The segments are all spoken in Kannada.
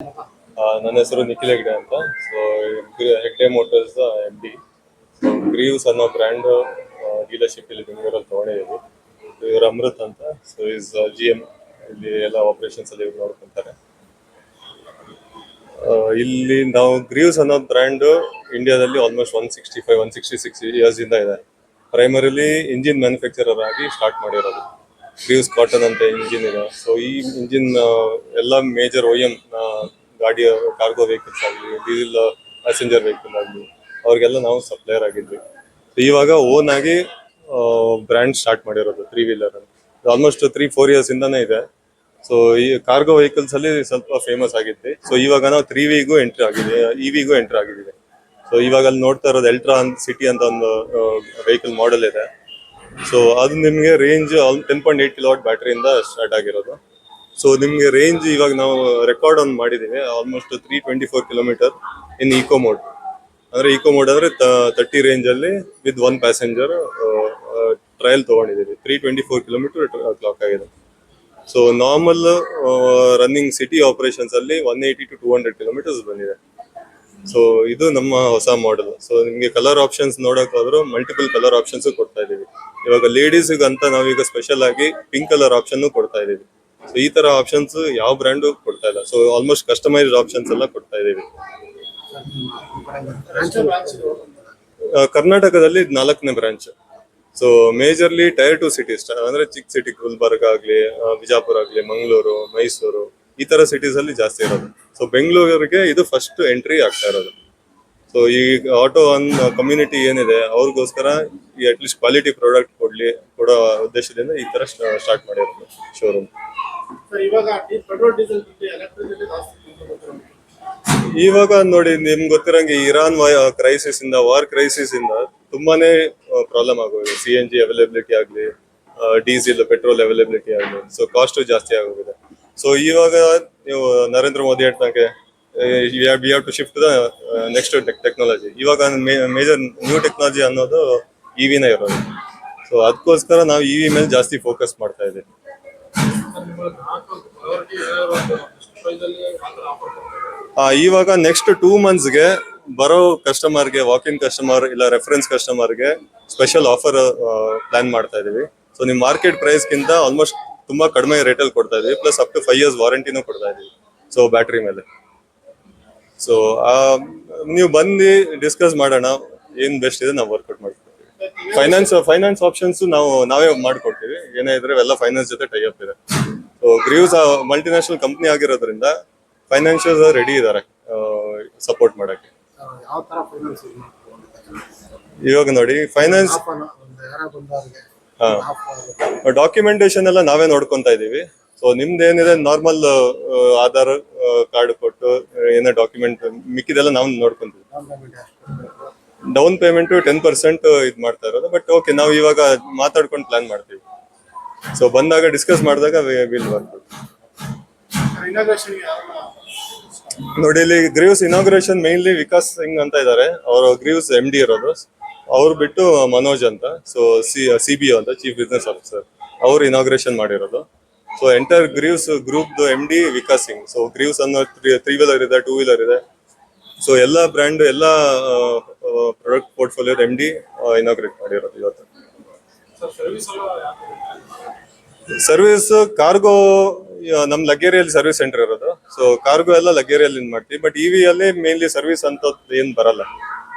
ನನ್ನ ಹೆಸರು ನಿಖಿಲ್ ಹೆಗ್ಡೆ ಅಂತ. So Hegde motors MD. So Greaves ಅನ್ನೋ ಬ್ರ್ಯಾಂಡ್ ಡೀಲರ್ಶಿಪ್ ಇಲ್ಲಿ ಬೆಂಗಳೂರಲ್ಲಿ ತಗೊಂಡಿದ್ದೀವಿ. ಇವರು ಅಮೃತ್ ಅಂತ. ಸೊ ಇಸ್ GM ಇಲ್ಲಿ ಎಲ್ಲ ಆಪರೇಷನ್ಸ್ ಅಲ್ಲಿ ಇವ್ರು ನೋಡ್ಕೊಂತಾರೆ. ಇಲ್ಲಿ ನಾವು ಗ್ರೀವ್ಸ್ ಅನ್ನೋ ಬ್ರ್ಯಾಂಡ್ ಇಂಡಿಯಾದಲ್ಲಿ ಆಲ್ಮೋಸ್ಟ್ 166 ಇಯರ್ಸ್ ಇಂದ ಇದೆ. ಪ್ರೈಮರಿಲಿ ಇಂಜಿನ್ ಮ್ಯಾನುಫ್ಯಾಕ್ಚರರ್ ಆಗಿ ಸ್ಟಾರ್ಟ್ ಮಾಡಿರೋದು. ಗ್ರೀವ್ಸ್ ಕಾಟನ್ ಅಂತ ಇಂಜಿನ್ ಇದೆ. ಸೊ ಈ ಇಂಜಿನ್ ಎಲ್ಲ ಮೇಜರ್ OEM ಗಾಡಿಯ ಕಾರ್ಗೋ ವೆಹಿಕಲ್ಸ್ ಆಗಲಿ, ಡೀಸೆಲ್ ಪ್ಯಾಸೆಂಜರ್ ವೆಹಿಕಲ್ ಆಗಲಿ, ಅವ್ರಿಗೆಲ್ಲ ನಾವು ಸಪ್ಲೈಯರ್ ಆಗಿದ್ವಿ. ಇವಾಗ ಓನ್ ಆಗಿ ಬ್ರ್ಯಾಂಡ್ ಸ್ಟಾರ್ಟ್ ಮಾಡಿರೋದು 3 ವೀಲರ್. ಆಲ್ಮೋಸ್ಟ್ 3-4 ಇಯರ್ಸ್ ಇಂದಾನೇ ಇದೆ. ಸೊ ಈ ಕಾರ್ಗೋ ವೆಹಿಕಲ್ಸ್ ಅಲ್ಲಿ ಸ್ವಲ್ಪ ಫೇಮಸ್ ಆಗಿದ್ವಿ. ಸೊ ಇವಾಗ ನಾವು 3Vಗೂ ಎಂಟ್ರಿ ಆಗಿದೆ, EVಗೂ ಎಂಟ್ರಿ ಆಗಿದ್ದೀವಿ. ಸೊ ಇವಾಗ ಅಲ್ಲಿ ನೋಡ್ತಾ ಇರೋದು ಎಲ್ಟ್ರಾ ಸಿಟಿ ಅಂತ ಒಂದು ವೆಹಿಕಲ್ ಮಾಡೆಲ್ ಇದೆ. ಸೊ ಅದು ನಿಮಗೆ ರೇಂಜ್ 10.8 ಕಿಲೋವಾಟ್ ಬ್ಯಾಟ್ರಿಯಿಂದ ಸ್ಟಾರ್ಟ್ ಆಗಿರೋದು. ಸೊ ನಿಮಗೆ ರೇಂಜ್ ಇವಾಗ ನಾವು ರೆಕಾರ್ಡ್ ಒಂದು ಮಾಡಿದ್ದೀವಿ, ಆಲ್ಮೋಸ್ಟ್ 324 ಕಿಲೋಮೀಟರ್ ಇನ್ ಈಕೋ ಮೋಡ್. ಅಂದ್ರೆ ಈಕೋ ಮೋಡ್ ಅಂದ್ರೆ 30 ರೇಂಜ್ ಅಲ್ಲಿ ವಿತ್ 1 ಪ್ಯಾಸೆಂಜರ್ ಟ್ರಯಲ್ ತಗೊಂಡಿದ್ದೀವಿ. 324 ಕಿಲೋಮೀಟರ್ ಕ್ಲಾಕ್ ಆಗಿದೆ. So normal running city operations ಅಲ್ಲಿ 180 to 200 ಕಿಲೋಮೀಟರ್ಸ್ ಬಂದಿದೆ. ಸೊ ಇದು ನಮ್ಮ ಹೊಸ ಮಾಡೆಲ್. ಸೊ ನಿಮ್ಗೆ ಕಲರ್ ಆಪ್ಷನ್ಸ್ ನೋಡೋಕ್ಕಾದ್ರೂ ಮಲ್ಟಿಪಲ್ ಕಲರ್ ಆಪ್ಷನ್ಸ್ ಕೊಡ್ತಾ ಇದೀವಿ. ಇವಾಗ ಲೇಡೀಸ್ ಅಂತ ನಾವೀಗ ಸ್ಪೆಷಲ್ ಆಗಿ ಪಿಂಕ್ ಕಲರ್ ಆಪ್ಷನ್ ಕೊಡ್ತಾ ಇದೀವಿ. ಸೊ ಈ ತರ ಆಪ್ಷನ್ಸ್ ಯಾವ ಬ್ರ್ಯಾಂಡು ಕೊಡ್ತಾ ಇಲ್ಲ. ಸೊ ಆಲ್ಮೋಸ್ಟ್ ಕಸ್ಟಮೈಸ್ಡ್ ಆಪ್ಷನ್ಸ್ ಎಲ್ಲ ಕೊಡ್ತಾ ಇದೀವಿ. ಕರ್ನಾಟಕದಲ್ಲಿ 4ನೇ branch. So majorly tyre 2 cities ಅಂದ್ರೆ ಚಿಕ್ಕ ಸಿಟಿ, ಗುಲ್ಬರ್ಗ ಆಗ್ಲಿ, ಬಿಜಾಪುರ ಆಗ್ಲಿ, ಮಂಗಳೂರು, ಮೈಸೂರು, ಈ ತರ ಸಿಟೀಸ್ ಅಲ್ಲಿ ಜಾಸ್ತಿ ಇರೋದು. ಸೊ ಬೆಂಗಳೂರಿಗೆ ಇದು ಫಸ್ಟ್ ಎಂಟ್ರಿ ಆಗ್ತಾ ಇರೋದು. ಸೊ ಈ ಆಟೋ ಕಮ್ಯುನಿಟಿ ಏನಿದೆ ಅವ್ರಿಗೋಸ್ಕರ ಈ ಅಟ್ಲೀಸ್ಟ್ ಕ್ವಾಲಿಟಿ ಪ್ರಾಡಕ್ಟ್ ಕೊಡೋ ಉದ್ದೇಶದಿಂದ ಈ ತರ ಸ್ಟಾರ್ಟ್ ಮಾಡಿರೋದು ಶೋರೂಮ್. ಇವಾಗ ನೋಡಿ, ನಿಮ್ಗೆ ಗೊತ್ತಿರಂಗೆ ಇರಾನ್ ಕ್ರೈಸಿಸ್ ಇಂದ, ವಾರ್ ಕ್ರೈಸಿಸ್ ಇಂದ ತುಂಬಾನೇ ಪ್ರಾಬ್ಲಮ್ ಆಗೋಗಿದೆ. CNG ಅವೈಲಬಿಲಿಟಿ ಆಗ್ಲಿ, ಡೀಸೆಲ್ ಪೆಟ್ರೋಲ್ ಅವೈಲಬಿಲಿಟಿ ಆಗಲಿ. ಸೊ ಕಾಸ್ಟ್ ಜಾಸ್ತಿ ಆಗೋಗಿದೆ. ಸೊ ಇವಾಗ ನೀವು ನರೇಂದ್ರ ಮೋದಿ ಹೇಳ್ದಂಗೆ we have to shift the next technology. ಇವಾಗ ಮೇಜರ್ ನ್ಯೂ ಟೆಕ್ನಾಲಜಿ ಅನ್ನೋದು EVನೇ ಇರೋದು. ಸೊ ಅದಕ್ಕೋಸ್ಕರ ನಾವು EV ಮೇಲೆ ಜಾಸ್ತಿ ಫೋಕಸ್ ಮಾಡ್ತಾ ಇದ್ದೀವಿ. ಇವಾಗ ನೆಕ್ಸ್ಟ್ 2 ಮಂತ್ಸ್ಗೆ ಬರೋ ಕಸ್ಟಮರ್ಗೆ, ವಾಕ್-ಇನ್ ಕಸ್ಟಮರ್ ಇಲ್ಲ ರೆಫರೆನ್ಸ್ ಕಸ್ಟಮರ್ಗೆ ಸ್ಪೆಷಲ್ ಆಫರ್ ಪ್ಲಾನ್ ಮಾಡ್ತಾ ಇದೀವಿ. ಸೊ ನಿಮ್ ಮಾರ್ಕೆಟ್ ಪ್ರೈಸ್ ಗಿಂತ ಆಲ್ಮೋಸ್ಟ್ ತುಂಬಾ ಕಡಿಮೆ ರೇಟಲ್ಲಿ ಕೊಡ್ತಾ ಇದೀವಿ. ಪ್ಲಸ್ ಅಪ್ ಟು 5 years ವಾರಂಟಿನೂ ಕೊಡ್ತಾ ಇದೀವಿ. ಸೊ ಬ್ಯಾಟ್ರಿ ಮೇಲೆ. ಸೊ ನೀವು ಬಂದು ಡಿಸ್ಕಸ್ ಮಾಡೋಣ, ಏನ್ ಬೆಸ್ಟ್ ಇದೆ ನಾವು ವರ್ಕೌಟ್ ಮಾಡ್ಕೊಡ್ತೀವಿ. ಫೈನಾನ್ಸ್ ಆಪ್ಷನ್ಸ್ ನಾವೇ ಮಾಡ್ಕೊಡ್ತೀವಿ. ಏನೇ ಇದ್ರೆ ಎಲ್ಲ ಫೈನಾನ್ಸ್ ಜೊತೆ ಟೈ ಅಪ್ ಇದೆ. ಸೊ ಗ್ರೀವ್ಸ್ ಮಲ್ಟಿನ್ಯಾಷನಲ್ ಕಂಪ್ನಿ ಆಗಿರೋದ್ರಿಂದ ಫೈನಾನ್ಷಿಯಲ್ಸ್ ರೆಡಿ ಇದಾರೆ ಸಪೋರ್ಟ್ ಮಾಡಕ್ಕೆ. ಇವಾಗ ನೋಡಿ, ಫೈನಾನ್ಸ್ ಡಾಕ್ಯುಮೆಂಟೇಶನ್ ಎಲ್ಲ ನಾವೇ ನೋಡ್ಕೊಂತಾ ಇದೀವಿ. ಸೊ ನಿಮ್ದು ಏನಿದೆ ನಾರ್ಮಲ್ ಆಧಾರ್ ಕಾರ್ಡ್ ಕೊಟ್ಟು ಏನೋ ಡಾಕ್ಯುಮೆಂಟ್ ಮಿಕ್ಕಿದೆಲ್ಲ ನಾವು ನೋಡ್ಕೊಂತೀವಿ. ಡೌನ್ ಪೇಮೆಂಟ್ 10% ಇದು ಮಾಡ್ತಾ ಇರೋದು. ಬಟ್ ಓಕೆ, ನಾವು ಇವಾಗ ಮಾತಾಡ್ಕೊಂಡು ಪ್ಲಾನ್ ಮಾಡ್ತೀವಿ. ಸೊ ಬಂದಾಗ ಡಿಸ್ಕಸ್ ಮಾಡಿದಾಗ ವಿಲ್ ವರ್ಕ್. ನೋಡಿ, ಇಲ್ಲಿ Greaves inauguration mainly Vikas Singh ಅಂತ ಇದ್ದಾರೆ. ಅವರು ಗ್ರೀವ್ಸ್ MD ಇರೋದು. ಅವ್ರು ಬಿಟ್ಟು ಮನೋಜ್ ಅಂತ, ಸೊ CBO ಅಂತ, ಚೀಫ್ ಬಿಸ್ನೆಸ್ ಆಫೀಸರ್, ಅವ್ರು ಇನಾಗ್ರೇಷನ್ ಮಾಡಿರೋದು. So enter Greaves group MD Vikas Singh. So Greaves ಅನ್ನೋ 3 ವೀಲರ್ ಇದೆ, 2 ವೀಲರ್ ಇದೆ. ಸೊ ಎಲ್ಲ ಬ್ರ್ಯಾಂಡ್, ಎಲ್ಲ ಪ್ರಾಡಕ್ಟ್ ಪೋರ್ಟ್ಫೋಲಿಯೋದ MD ಇನಾಗ್ರೇಟ್ ಮಾಡಿರೋದು ಇವತ್ತು. ಸರ್ವಿಸ್ ಕಾರ್ಗೋ ನಮ್ ಲಗ್ಗೇರಿಯಲ್ಲಿ ಸರ್ವಿಸ್ ಸೆಂಟರ್ ಇರೋದು. ಸೊ ಕಾರ್ಗೋ ಎಲ್ಲ ಲಗ್ಗೇರಿಯಲ್ಲಿ ಮಾಡ್ತೀವಿ. ಬಟ್ EV ಅಲ್ಲಿ ಮೇನ್ಲಿ ಸರ್ವಿಸ್ ಅಂತ ಏನ್ ಬರಲ್ಲ.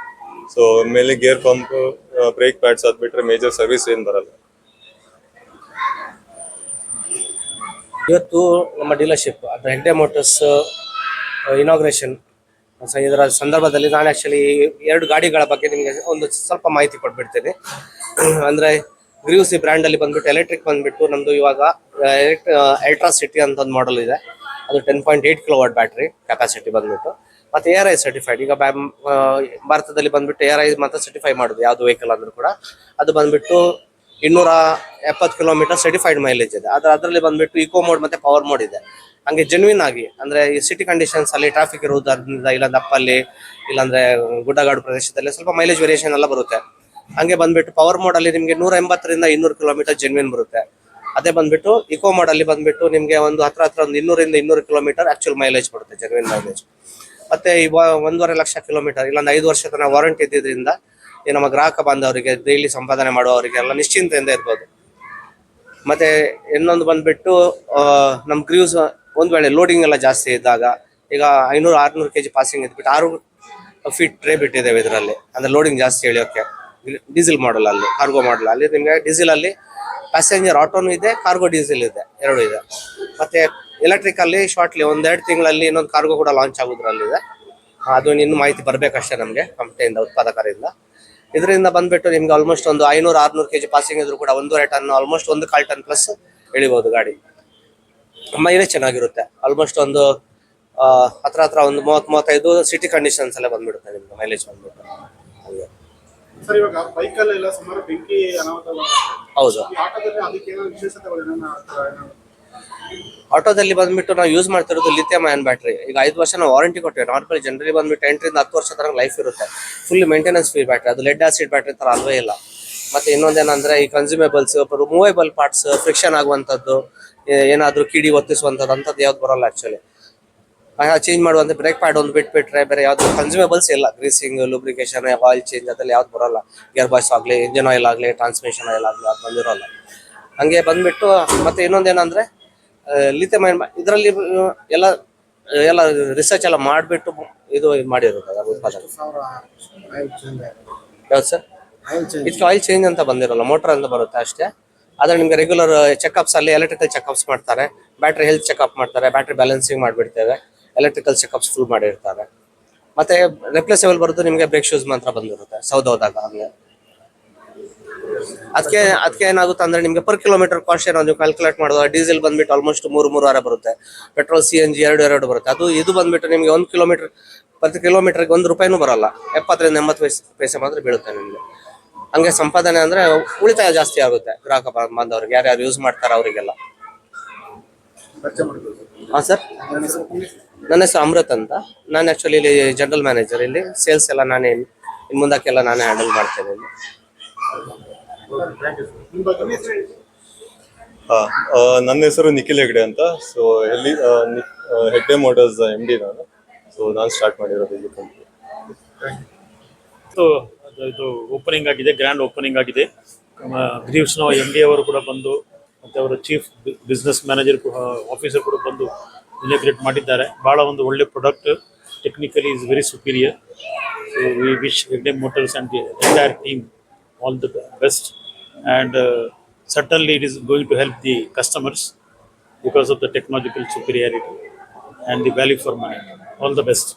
ಸೊ ಮೇಲೆ ಗೇರ್ ಪಂಪ್, ಬ್ರೇಕ್ ಪ್ಯಾಡ್ಸ್ ಅದ್ ಬಿಟ್ರೆ ಮೇಜರ್ ಸರ್ವಿಸ್ ಏನ್ ಬರಲ್ಲ. ಇವತ್ತು ನಮ್ಮ ಡೀಲರ್ಶಿಪ್ ಅದು ಹೆಗ್ಡೆ ಮೋಟರ್ಸ್ ಇನಾಗ್ರೇಷನ್. ಇದರ ಸಂದರ್ಭದಲ್ಲಿ ನಾನು ಆ್ಯಕ್ಚುಲಿ 2 ಗಾಡಿಗಳ ಬಗ್ಗೆ ನಿಮಗೆ ಒಂದು ಸ್ವಲ್ಪ ಮಾಹಿತಿ ಕೊಟ್ಬಿಡ್ತೀನಿ. ಅಂದರೆ ಗ್ರೀವ್ಸ್ ಬ್ರ್ಯಾಂಡಲ್ಲಿ ಬಂದ್ಬಿಟ್ಟು ಎಲೆಕ್ಟ್ರಿಕ್ ಬಂದ್ಬಿಟ್ಟು ನಮ್ಮದು ಇವಾಗ ಎಲ್ಟ್ರಾ ಸಿಟಿ ಅಂತ ಒಂದು ಮಾಡೆಲ್ ಇದೆ. ಅದು 10.8 ಕಿಲೋವಾಟ್ ಬ್ಯಾಟ್ರಿ ಕೆಪಾಸಿಟಿ ಬಂದ್ಬಿಟ್ಟು, ಮತ್ತು ARI ಸರ್ಟಿಫೈಡ್. ಈಗ ಭಾರತದಲ್ಲಿ ಬಂದ್ಬಿಟ್ಟು ARI ಮಾತ್ರ ಸರ್ಟಿಫೈ ಮಾಡೋದು ಯಾವುದು ವೆಹಿಕಲ್ ಅಂದರೂ ಕೂಡ. ಅದು ಬಂದ್ಬಿಟ್ಟು 270 ಕಿಲೋಮೀಟರ್ ಸರ್ಟಿಫೈಡ್ ಮೈಲೇಜ್ ಇದೆ. ಅದರಲ್ಲಿ ಬಂದ್ಬಿಟ್ಟು ಇಕೋ ಮೋಡ್ ಮತ್ತು ಪವರ್ ಮೋಡ್ ಇದೆ. ಹಂಗೆ ಜೆನ್ವಿನ್ ಆಗಿ ಅಂದರೆ ಈ ಸಿಟಿ ಕಂಡೀಷನ್ಸ್ ಅಲ್ಲಿ ಟ್ರಾಫಿಕ್ ಇರುವುದರಿಂದ, ಇಲ್ಲಾಂದ್ರೆ ಅಪ್ಪಲ್ಲಿ, ಇಲ್ಲಾಂದ್ರೆ ಗುಡ್ಡಗಾಡು ಪ್ರದೇಶದಲ್ಲಿ ಸ್ವಲ್ಪ ಮೈಲೇಜ್ ವೇರಿಯೇಷನ್ ಎಲ್ಲ ಬರುತ್ತೆ. ಹಂಗೆ ಬಂದ್ಬಿಟ್ಟು ಪವರ್ ಮೋಡ್ ಅಲ್ಲಿ ನಿಮಗೆ 180 ರಿಂದ 200 ಕಿಲೋಮೀಟರ್ ಜೆನ್ವಿನ್ ಬರುತ್ತೆ. ಅದೇ ಬಂದ್ಬಿಟ್ಟು ಇಕೋ ಮಾಡಲ್ಲಿ ಬಂದ್ಬಿಟ್ಟು ನಿಮಗೆ ಒಂದು ಹತ್ರ ಒಂದು 200 ಕಿಲೋಮೀಟರ್ ಆಕ್ಚುಲ್ ಮೈಲೇಜ್ ಕೊಡುತ್ತೆ, ಜೆನ್ವಿನ್ ಮೈಲೇಜ್. ಮತ್ತೆ ಇವಾಗ 1.5 ಲಕ್ಷ ಕಿಲೋಮೀಟರ್ ಇಲ್ಲ 5 ವರ್ಷ ತನಕ ವಾರಂಟಿ ಇದ್ದಿದ್ರಿಂದ ಈ ನಮ್ಮ ಗ್ರಾಹಕ ಬಾಂಧವರಿಗೆ ಡೈಲಿ ಸಂಪಾದನೆ ಮಾಡುವವರಿಗೆ ಎಲ್ಲ ನಿಶ್ಚಿಂತೆಯಿಂದ ಇರ್ಬೋದು. ಮತ್ತೆ ಇನ್ನೊಂದು ಬಂದ್ಬಿಟ್ಟು ನಮ್ಮ ಗ್ರೀವ್ಸ್ ಒಂದ್ ವೇಳೆ ಲೋಡಿಂಗ್ ಎಲ್ಲ ಜಾಸ್ತಿ ಇದ್ದಾಗ, ಈಗ 500-600 kg ಪಾಸಿಂಗ್ ಇದ್ಬಿಟ್ಟು 6 ಫೀಟ್ ಟ್ರೇ ಬಿಟ್ಟಿದ್ದೇವೆ ಇದರಲ್ಲಿ, ಅಂದ್ರೆ ಲೋಡಿಂಗ್ ಜಾಸ್ತಿ ಎಳೆಯೋಕೆ. ಡೀಸೆಲ್ ಮಾಡಲ್ ಅಲ್ಲಿ, ಕಾರ್ಗೋ ಮಾಡಲ್ ಅಲ್ಲಿ ನಿಮಗೆ ಡೀಸೆಲ್ ಅಲ್ಲಿ ಪ್ಯಾಸೆಂಜರ್ ಆಟೋನು ಇದೆ, ಕಾರ್ಗೋ ಡೀಸೆಲ್ ಇದೆ, ಎರಡು ಇದೆ. ಮತ್ತೆ ಎಲೆಕ್ಟ್ರಿಕ್ ಅಲ್ಲಿ ಶಾರ್ಟ್ಲಿ 1-2 ತಿಂಗಳಲ್ಲಿ ಇನ್ನೊಂದು ಕಾರ್ಗೋ ಕೂಡ ಲಾಂಚ್ ಆಗೋದ್ರಲ್ಲಿದೆ. ಅದು ಇನ್ನು ಮಾಹಿತಿ ಬರ್ಬೇಕಷ್ಟೇ ನಮಗೆ ಕಂಪ್ನಿಯಿಂದ, ಉತ್ಪಾದಕರಿಂದ. ಇದರಿಂದ ಬಂದ್ಬಿಟ್ಟು ನಿಮ್ಗೆ ಆಲ್ಮೋಸ್ಟ್ ಒಂದು 500-600 kg ಪಾಸಿಂಗ್ ಇದ್ರು ಕೂಡ 1.5 ಟನ್, ಆಲ್ಮೋಸ್ಟ್ 1 ಟನ್ ಪ್ಲಸ್ ಎಳಿಬಹುದು ಗಾಡಿ. ಮೈಲೇಜ್ ಚೆನ್ನಾಗಿರುತ್ತೆ, ಆಲ್ಮೋಸ್ಟ್ ಒಂದು ಹತ್ರ ಒಂದು 30-35 ಸಿಟಿ ಕಂಡೀಷನ್ಸ್ ಎಲ್ಲ ಬಂದ್ಬಿಡುತ್ತೆ ನಿಮ್ಗೆ ಮೈಲೇಜ್ ಬಂದ್ಬಿಟ್ಟು. ಹಂಗೆ ಸರ್, ಇವಾಗ ಬೈಕಲ್ಲೆಲ್ಲ ಸುಮಾರು ಬೆಂಕಿ ಅನಾಹುತ ಹೌದು. ಆಟೋದಲ್ಲಿ ಅದಕ್ಕೆ ಏನೋ ವಿಶೇಷತೆಗಳು ಆಟೋದಲ್ಲಿ ಬಂದ್ಬಿಟ್ಟು ನಾವು ಯೂಸ್ ಮಾಡ್ತಿರೋದು ಲಿಥಿಯಂ ಅಯಾನ್ ಬ್ಯಾಟ್ರಿ. ಈಗ 5 ವರ್ಷ ನಾವು ವಾರಂಟಿ ಕೊಟ್ಟಿವಿ. ನಾರ್ಮಲಿ ಜನರಲಿ ಬಂದ್ಬಿಟ್ಟು 8-10 ವರ್ಷ ತನಕ ಲೈಫ್ ಇರುತ್ತೆ, ಫುಲ್ ಮೇಂಟೆನೆನ್ಸ್ ಫ್ರೀ ಬ್ಯಾಟ್ರಿ. ಅದು ಲೆಡ್ ಆಸಿಡ್ ಬ್ಯಾಟ್ರಿ ತರ ಅಲ್ವೇ ಇಲ್ಲ. ಮತ್ತೆ ಇನ್ನೊಂದೇನಂದ್ರೆ ಈ ಕನ್ಸ್ಯೂಮೇಬಲ್ಸ್, ಮೂವೇಬಲ್ ಪಾರ್ಟ್ಸ್, ಫ್ರಿಕ್ಷನ್ ಆಗುವಂಥದ್ದು, ಏನಾದ್ರೂ ಕಿಡಿ ಒತ್ತಿಸುವಂಥದ್ದು ಅಂಥದ್ದು ಯಾವ್ದು ಬರೋಲ್ಲ ಆಕ್ಚುಲಿ. ಚೇಂಜ್ ಮಾಡುವಂತ ಬ್ರೇಕ್ ಪ್ಯಾಡ್ ಒಂದು ಬಿಟ್ಬಿಟ್ರೆ ಬೇರೆ ಯಾವ್ದು ಕನ್ಸ್ಯೂಮೇಬಲ್ಸ್ ಇಲ್ಲ. ಗ್ರೀಸಿಂಗ್, ಲೂಬ್ರಿಕೇಶನ್, ಆಯಿಲ್ ಚೇಂಜ್ ಅದೆಲ್ಲ ಯಾವ್ದು ಬರೋಲ್ಲ. ಗೇರ್ ಬಾಕ್ಸ್ ಆಗಲಿ, ಇಂಜಿನ್ ಆಯಿಲ್ ಆಗಲಿ, ಟ್ರಾನ್ಸ್ಮಿಷನ್ ಆಯಿಲ್ ಆಗಲಿ ಅದು ಬಂದಿರೋಲ್ಲ. ಹಂಗೆ ಬಂದ್ಬಿಟ್ಟು ಮತ್ತೆ ಇನ್ನೊಂದೇನಂದ್ರೆ ಲಿಥಿಯಂ ಅಯಾನ್ ಇದರಲ್ಲಿ ಎಲ್ಲ ರಿಸರ್ಚ್ ಎಲ್ಲ ಮಾಡಿಬಿಟ್ಟು ಇದು ಮಾಡಿರೋದು ಅದರ ಉತ್ಪಾದನೆ. ಯಾವ್ದು ಸರ್? ಇದಕ್ಕೆ ಆಯಿಲ್ ಚೇಂಜ್ ಅಂತ ಬಂದಿರಲ್ಲ, ಮೋಟರ್ ಅಂತ ಬರುತ್ತೆ ಅಷ್ಟೇ. ಆದ್ರೆ ನಿಮ್ಗೆ ರೆಗ್ಯುಲರ್ ಚೆಕಪ್ಸ್ ಅಲ್ಲಿ ಎಲೆಕ್ಟ್ರಿಕಲ್ ಚೆಕಪ್ಸ್ ಮಾಡ್ತಾರೆ, ಬ್ಯಾಟ್ರಿ ಹೆಲ್ತ್ ಚೆಕಪ್ ಮಾಡ್ತಾರೆ, ಬ್ಯಾಟ್ರಿ ಬ್ಯಾಲೆನ್ಸಿಂಗ್ ಮಾಡಿಬಿಡ್ತೇವೆ, ಎಲೆಕ್ಟ್ರಿಕಲ್ ಚೆಕಪ್ಸ್ ಫುಲ್ ಮಾಡಿರ್ತಾರೆ. ಮತ್ತೆ ರಿಪ್ಲೇಸಬಲ್ ಬರೋದು ನಿಮಗೆ ಬ್ರೇಕ್ ಶೂಸ್ ಮಾತ್ರ ಬಂದಿರುತ್ತೆ ಸೌದೋದಾಗ. ಹಂಗೆ ಅದಕ್ಕೆ ಏನಾಗುತ್ತೆ ಅಂದ್ರೆ ನಿಮ್ಗೆ ಪರ್ ಕಿಲೋಮೀಟರ್ ಕಾಸ್ಟ್ ಏನೋ ನೀವು ಕ್ಯಾಲ್ಕುಲೇಟ್ ಮಾಡೋದು, ಡೀಸೆಲ್ ಬಂದ್ಬಿಟ್ಟು ಆಲ್ಮೋಸ್ಟ್ 3-3.5 ಬರುತ್ತೆ, ಪೆಟ್ರೋಲ್ CNG 2 ಬರುತ್ತೆ. ಅದು ಇದು ಬಂದ್ಬಿಟ್ಟು ನಿಮ್ಗೆ 1 ಕಿಲೋಮೀಟರ್ ಪ್ರತಿ ಕಿಲೋಮೀಟರ್ಗೆ ₹1 ಬರಲ್ಲ, 70-80 ಪೈಸೆ ಮಾತ್ರ ಬೀಳುತ್ತೆ ನಿಮ್ಗೆ. ಹಂಗೆ ಸಂಪಾದನೆ ಅಂದ್ರೆ ಉಳಿತಾಯ ಜಾಸ್ತಿ ಆಗುತ್ತೆ ಗ್ರಾಹಕ ಬಾಂಧವರಿಗೆ, ಯಾರ್ಯಾರು ಯೂಸ್ ಮಾಡ್ತಾರೆ ಅವರಿಗೆಲ್ಲ. ಹಾ ಸರ್, ನನ್ನ ಹೆಸರು ಅಮೃತ್ ಅಂತ. ನಾನು ಆಕ್ಚುಲಿ ಇಲ್ಲಿ ಜನರಲ್ ಮ್ಯಾನೇಜರ್. ಇಲ್ಲಿ ಸೇಲ್ಸ್ ಎಲ್ಲ ನಾನೇ, ಇನ್ನು ಮುಂದಕ್ಕೆಲ್ಲ ನಾನೇ ಹ್ಯಾಂಡಲ್ ಮಾಡ್ತೇನೆ ಇಲ್ಲಿ. ನನ್ನ ಹೆಸರು ನಿಖಿಲ್ ಹೆಗ್ಡೆ ಅಂತ. ಸೊ ಎಲ್ಲಿ ಹೆಗ್ಡೆ ಮೋಟರ್ಸ್ MD ನಾನು. ಸೊ ನಾನು ಸ್ಟಾರ್ಟ್ ಮಾಡಿರೋದು ಈ ಕಂಪ್ನಿ. ಇದು ಓಪನಿಂಗ್ ಆಗಿದೆ, ಗ್ರ್ಯಾಂಡ್ ಓಪನಿಂಗ್ ಆಗಿದೆ. ಗ್ರೀವ್ಸ್ನ MD ಅವರು ಕೂಡ ಬಂದು, ಮತ್ತು ಅವರ ಚೀಫ್ ಬಿಸ್ನೆಸ್ ಮ್ಯಾನೇಜರ್ ಆಫೀಸರ್ ಕೂಡ ಬಂದು ಇನಾಗ್ರೇಟ್ ಮಾಡಿದ್ದಾರೆ. ಭಾಳ ಒಂದು ಒಳ್ಳೆ product, technically is very superior. So we wish Hegde motors and the entire team all the best, and certainly it is going to help the customers because of the technological superiority and the value for money. All the best.